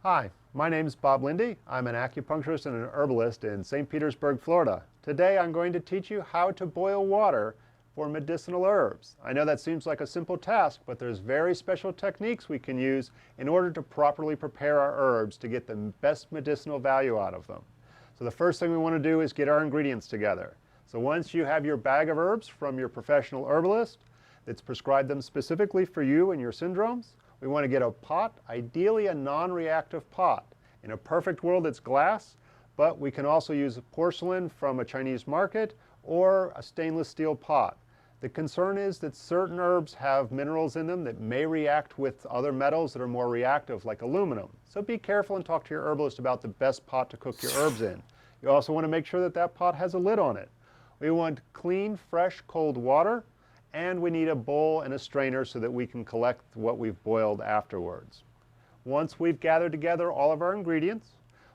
Hi, my name is Bob Linde. I'm an acupuncturist and an herbalist in St. Petersburg, Florida. Today I'm going to teach you how to boil water for medicinal herbs. I know that seems like a simple task, but there's very special techniques we can use in order to properly prepare our herbs to get the best medicinal value out of them. So the first thing we want to do is get our ingredients together. So once you have your bag of herbs from your professional herbalist that's prescribed them specifically for you and your syndromes, we want to get a pot, ideally a non-reactive pot. In a perfect world, it's glass, but we can also use porcelain from a Chinese market or a stainless steel pot. The concern is that certain herbs have minerals in them that may react with other metals that are more reactive, like aluminum. So be careful and talk to your herbalist about the best pot to cook your herbs in. You also want to make sure that that pot has a lid on it. We want clean, fresh, cold water. And we need a bowl and a strainer so that we can collect what we've boiled afterwards. Once we've gathered together all of our ingredients,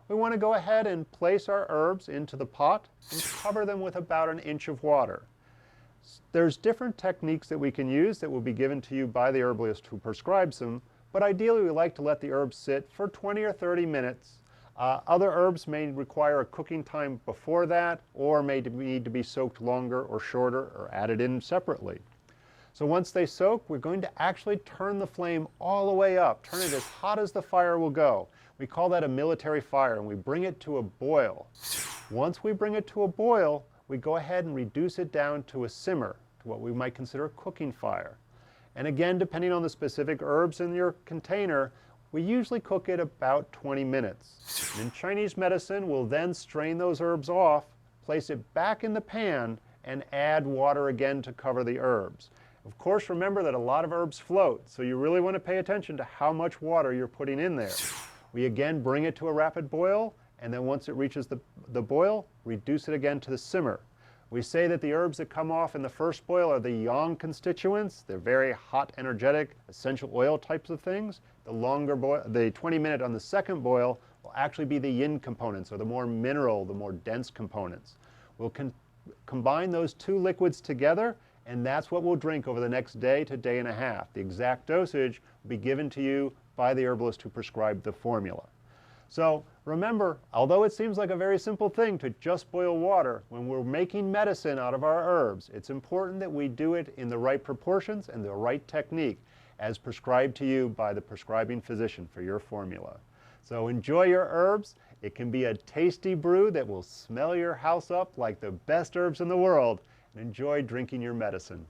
we want to go ahead and place our herbs into the pot and cover them with about an inch of water. There's different techniques that we can use that will be given to you by the herbalist who prescribes them, but ideally we like to let the herbs sit for 20 or 30 minutes. Other herbs may require a cooking time before that, or may need to be soaked longer or shorter or added in separately. So once they soak, we're going to actually turn the flame all the way up, turn it as hot as the fire will go. We call that a military fire, and we bring it to a boil. Once we bring it to a boil, we go ahead and reduce it down to a simmer, to what we might consider a cooking fire. And again, depending on the specific herbs in your container, we usually cook it about 20 minutes. And in Chinese medicine, we'll then strain those herbs off, place it back in the pan, and add water again to cover the herbs. Of course, remember that a lot of herbs float, so you really want to pay attention to how much water you're putting in there. We again bring it to a rapid boil, and then once it reaches the boil, reduce it again to the simmer. We say that the herbs that come off in the first boil are the yang constituents. They're very hot, energetic, essential oil types of things. The longer boil, the 20-minute on the second boil, will actually be the yin components, or the more mineral, the more dense components. We'll combine those two liquids together, and that's what we'll drink over the next day to day and a half. The exact dosage will be given to you by the herbalist who prescribed the formula. So remember, although it seems like a very simple thing to just boil water, when we're making medicine out of our herbs, it's important that we do it in the right proportions and the right technique as prescribed to you by the prescribing physician for your formula. So enjoy your herbs. It can be a tasty brew that will smell your house up like the best herbs in the world, and enjoy drinking your medicine.